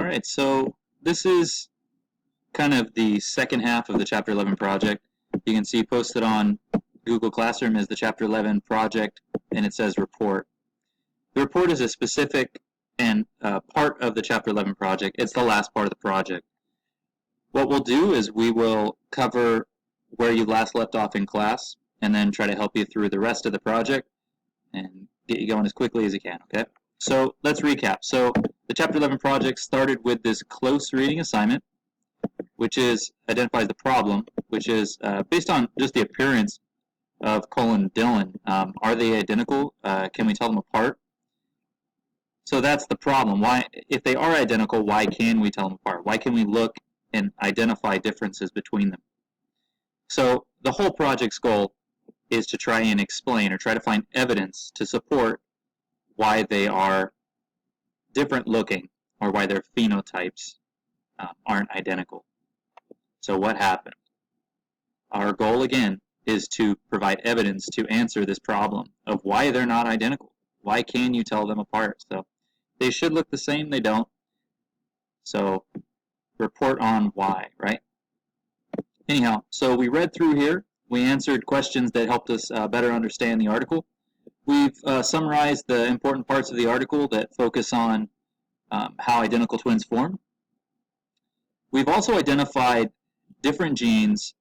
Alright, so this is kind of the second half of the Chapter 11 project. You can see posted on Google Classroom is the Chapter 11 project, and it says report. The report is a specific and part of the Chapter 11 project. It's the last part of the project. What we'll do is we will cover where you last left off in class, and then try to help you through the rest of the project and get you going as quickly as you can, okay? So let's recap. So the Chapter 11 project started with this close reading assignment, which identifies the problem, which is based on just the appearance of Cole and Dylan. Are they identical? Can we tell them apart? So that's the problem. Why, if they are identical, why can we tell them apart? Why can we look and identify differences between them? So the whole project's goal is to try and explain or try to find evidence to support why they are different looking or why their phenotypes aren't identical. So what happened? Our goal again is to provide evidence to answer this problem of why they're not identical. Why can you tell them apart? So they should look the same, they don't. So report on why, right? Anyhow, so we read through here. We answered questions that helped us better understand the article. We've summarized the important parts of the article that focus on how identical twins form. We've also identified different genes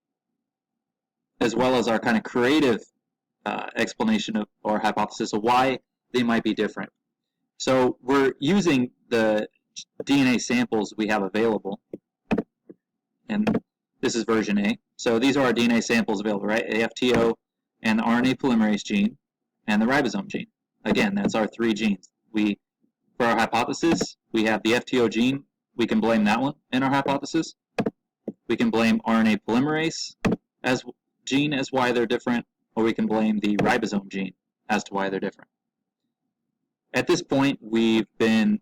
as well as our kind of creative explanation of or hypothesis of why they might be different. So we're using the DNA samples we have available, and this is version A. So these are our DNA samples available, right? AFTO and the RNA polymerase gene and the ribosome gene. Again, that's our three genes. For our hypothesis, we have the FTO gene. We can blame that one in our hypothesis. We can blame RNA polymerase as gene as why they're different, or we can blame the ribosome gene as to why they're different. At this point, we've been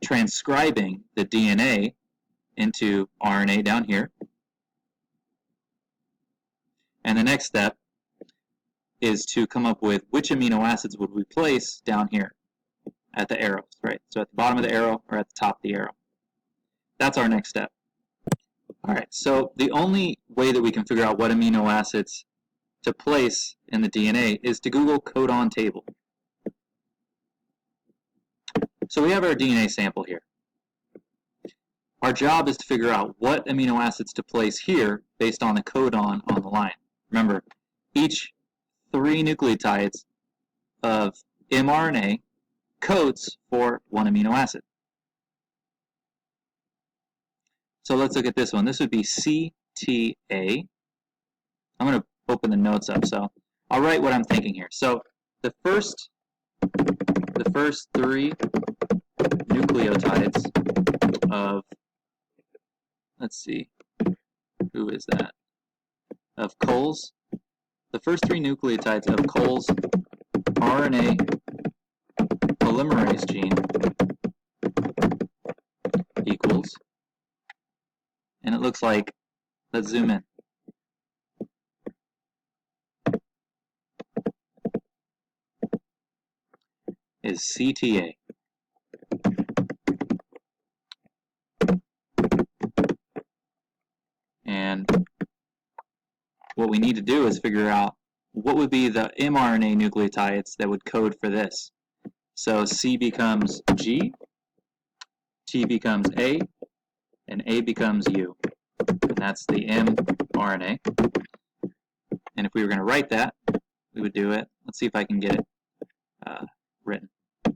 transcribing the DNA into RNA down here. And the next step is to come up with which amino acids would we place down here at the arrows, right? So at the bottom of the arrow or at the top of the arrow. That's our next step. All right, so the only way that we can figure out what amino acids to place in the DNA is to Google Codon Table. So we have our DNA sample here. Our job is to figure out what amino acids to place here based on the codon on the line. Remember, each 3 nucleotides of mRNA codes for 1 amino acid. So let's look at this one. This would be CTA. I'm going to open the notes up, so I'll write what I'm thinking here. So the first 3 nucleotides of, let's see, who is that? Of Cole's, the first 3 nucleotides of Cole's RNA polymerase gene equals, and it looks like, let's zoom in. Is CTA. And what we need to do is figure out what would be the mRNA nucleotides that would code for this. So C becomes G, T becomes A, and A becomes U. And that's the mRNA. And if we were going to write that, we would do it. Let's see if I can get it written. So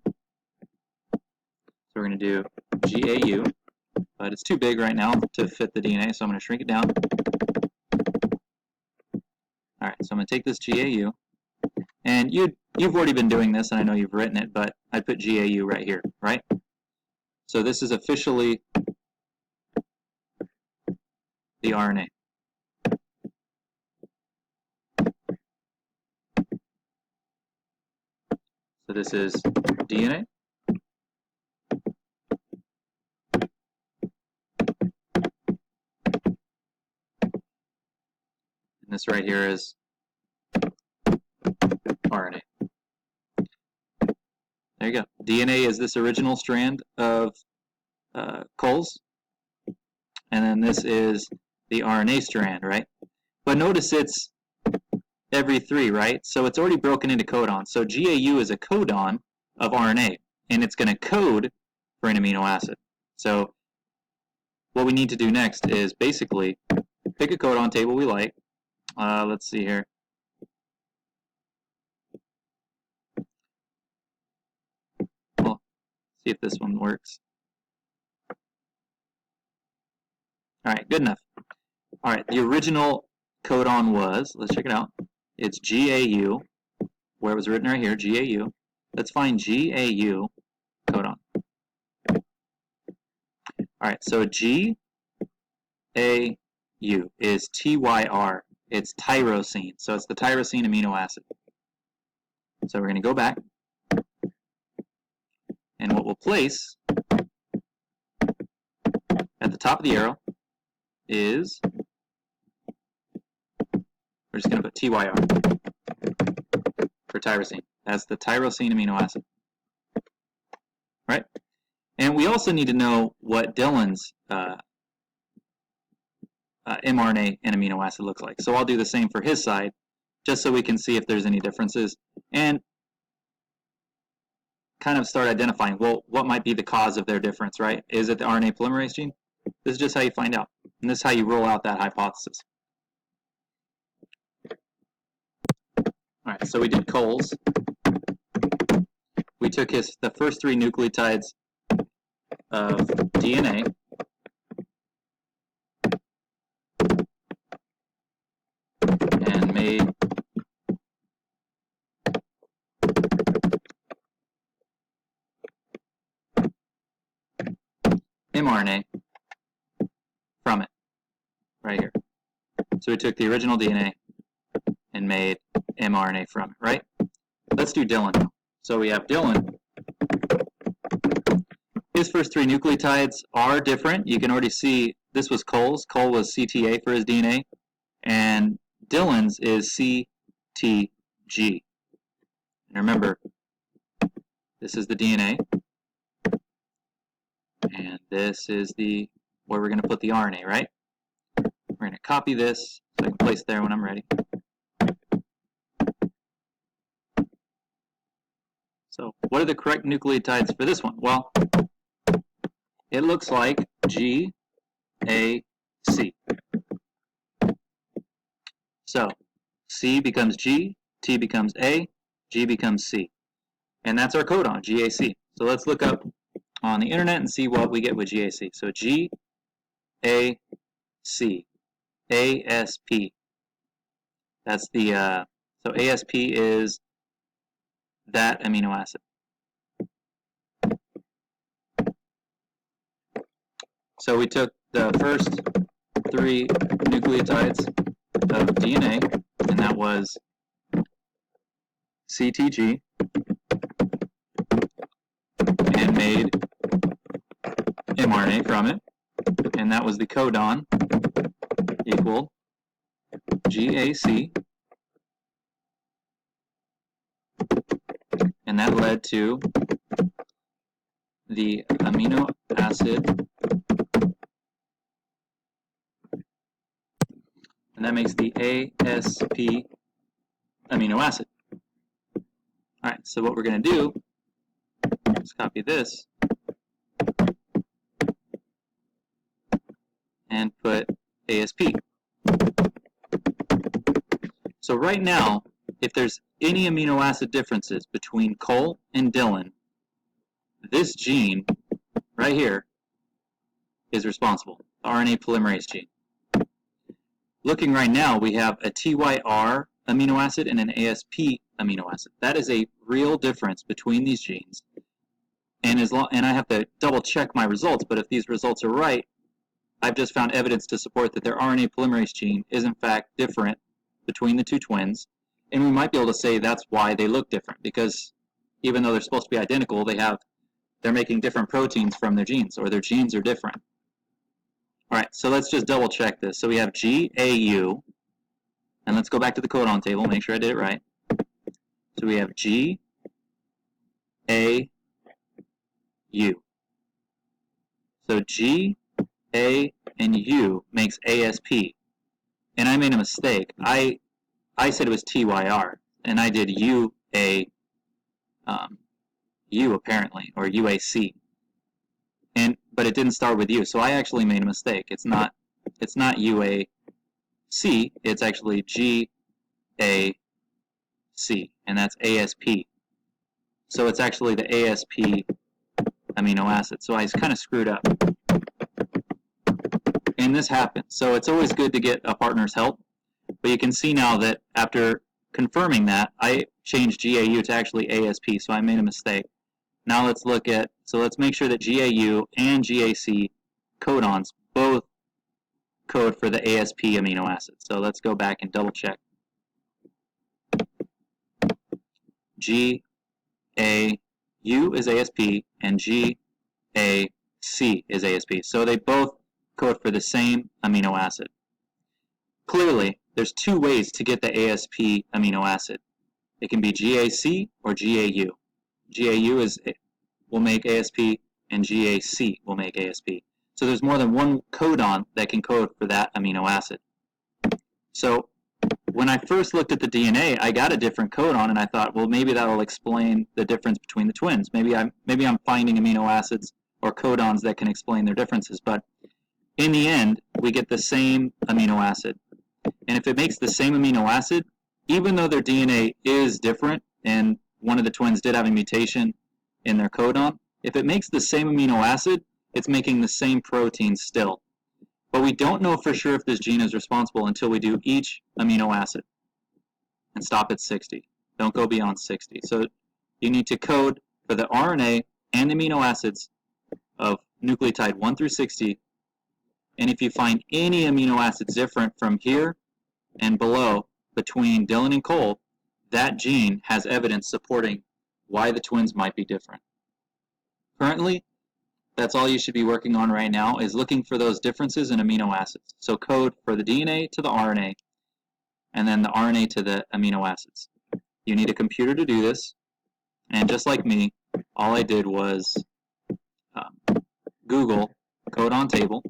we're going to do GAU, but it's too big right now to fit the DNA, so I'm going to shrink it down. Alright, so I'm going to take this GAU, and you've already been doing this, and I know you've written it, but I put GAU right here, right? So this is officially the RNA. So this is DNA. And this right here is RNA. There you go. DNA is this original strand of cols, and then this is the RNA strand, right? But notice it's every 3, right? So it's already broken into codons. So GAU is a codon of RNA, and it's going to code for an amino acid. So what we need to do next is basically pick a codon table we like. Let's see here. Well, see if this one works. All right, good enough. All right, the original codon was, let's check it out. It's GAU, where it was written right here, GAU. Let's find GAU codon. All right, so GAU is TYR. It's tyrosine, so it's the tyrosine amino acid. So we're going to go back, and what we'll place at the top of the arrow is, we're just going to put TYR for tyrosine. That's the tyrosine amino acid. Right? And we also need to know what Dillon's mRNA and amino acid looks like. So I'll do the same for his side, just so we can see if there's any differences, and kind of start identifying, well, what might be the cause of their difference, right? Is it the RNA polymerase gene? This is just how you find out. And this is how you roll out that hypothesis. All right, so we did cols. We took the first 3 nucleotides of DNA, and made mRNA from it, right here. So we took the original DNA and made mRNA from it, right? Let's do Dillon now. So we have Dillon. His first 3 nucleotides are different. You can already see this was Cole's. Cole was CTA for his DNA. And Dillon's is CTG. And remember, this is the DNA. And this is where we're going to put the RNA, right? We're going to copy this so I can place it there when I'm ready. So what are the correct nucleotides for this one? Well, it looks like GAC. So C becomes G, T becomes A, G becomes C. And that's our codon, GAC. So let's look up on the internet and see what we get with GAC. So GAC, ASP. That's the, so ASP is that amino acid. So we took the first 3 nucleotides of DNA, and that was CTG, and made mRNA from it, and that was the codon equal GAC, and that led to the amino acid, and that makes the ASP amino acid. Alright, so what we're going to do is copy this and put ASP. So right now, if there's any amino acid differences between Cole and Dillon, this gene right here is responsible, the RNA polymerase gene. Looking right now, we have a TYR amino acid and an ASP amino acid. That is a real difference between these genes. And I have to double check my results, but if these results are right, I've just found evidence to support that their RNA polymerase gene is in fact different between the 2 twins. And we might be able to say that's why they look different, because even though they're supposed to be identical, they're making different proteins from their genes, or their genes are different. Alright, so let's just double check this. So we have GAU, and let's go back to the codon table, make sure I did it right. So we have GAU. So G, A, and U makes ASP. And I made a mistake. I said it was TYR, and I did UA, U apparently, or UAC. But it didn't start with U, so I actually made a mistake. It's not UAC, it's actually GAC, and that's ASP. So it's actually the ASP amino acid. So I kind of screwed up. And this happens. So it's always good to get a partner's help. But you can see now that after confirming that, I changed GAU to actually ASP, so I made a mistake. Now let's look at, so let's make sure that GAU and GAC codons both code for the ASP amino acid. So let's go back and double check. GAU is ASP and GAC is ASP. So they both code for the same amino acid. Clearly, there's two ways to get the ASP amino acid. It can be GAC or GAU. GAU will make ASP and GAC will make ASP. So there's more than one codon that can code for that amino acid. So when I first looked at the DNA, I got a different codon, and I thought, well, maybe that'll explain the difference between the twins. Maybe I'm finding amino acids or codons that can explain their differences. But in the end, we get the same amino acid. And if it makes the same amino acid, even though their DNA is different, and one of the twins did have a mutation in their codon, if it makes the same amino acid, it's making the same protein still. But we don't know for sure if this gene is responsible until we do each amino acid and stop at 60. Don't go beyond 60. So you need to code for the RNA and amino acids of nucleotide 1 through 60. And if you find any amino acids different from here and below between Dylan and Cole, that gene has evidence supporting why the twins might be different. Currently, that's all you should be working on right now, is looking for those differences in amino acids. So code for the DNA to the RNA, and then the RNA to the amino acids. You need a computer to do this, and just like me, all I did was Google Codon Table.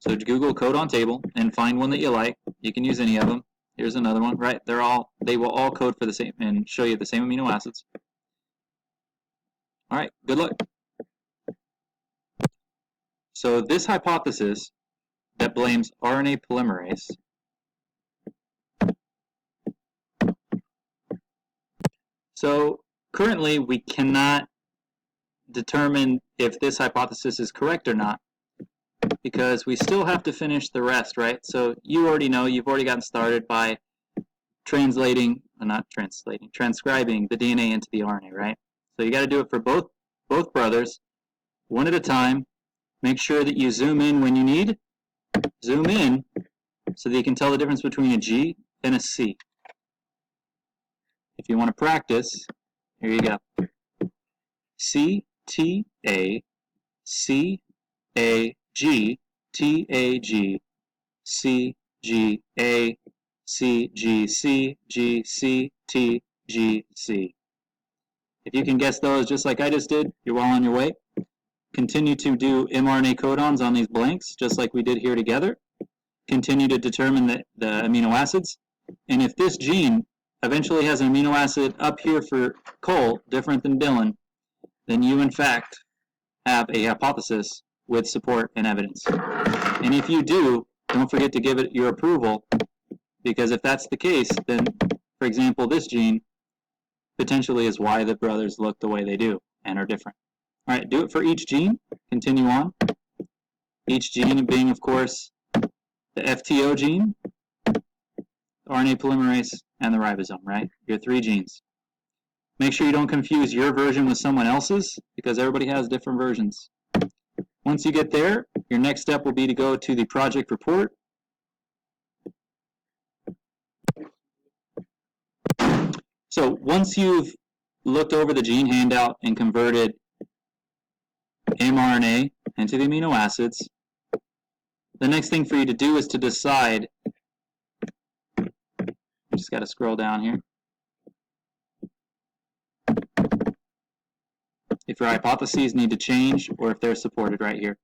So Google Codon Table and find one that you like. You can use any of them. Here's another one, right? They will all code for the same and show you the same amino acids. All right, good luck. So this hypothesis that blames RNA polymerase so currently we cannot determine if this hypothesis is correct or not, because we still have to finish the rest, right? So you already know, you've already gotten started by transcribing the DNA into the RNA, right? So you got to do it for both brothers, one at a time. Make sure that you zoom in when you need. Zoom in so that you can tell the difference between a G and a C. If you want to practice, here you go. C-T-A, C-A-G, T-A-G, C-G-A, C-G-C, G-C, T-G-C. If you can guess those just like I just did, you're well on your way. Continue to do mRNA codons on these blanks, just like we did here together. Continue to determine the amino acids. And if this gene eventually has an amino acid up here for Cole, different than Dylan, then you, in fact, have a hypothesis with support and evidence. And if you do, don't forget to give it your approval, because if that's the case, then, for example, this gene potentially is why the brothers look the way they do and are different. All right, do it for each gene. Continue on. Each gene being, of course, the FTO gene, RNA polymerase, and the ribosome, right? Your three genes. Make sure you don't confuse your version with someone else's, because everybody has different versions. Once you get there, your next step will be to go to the project report. So once you've looked over the gene handout and converted mRNA into the amino acids, the next thing for you to do is to decide, just got to scroll down here, if your hypotheses need to change or if they're supported right here.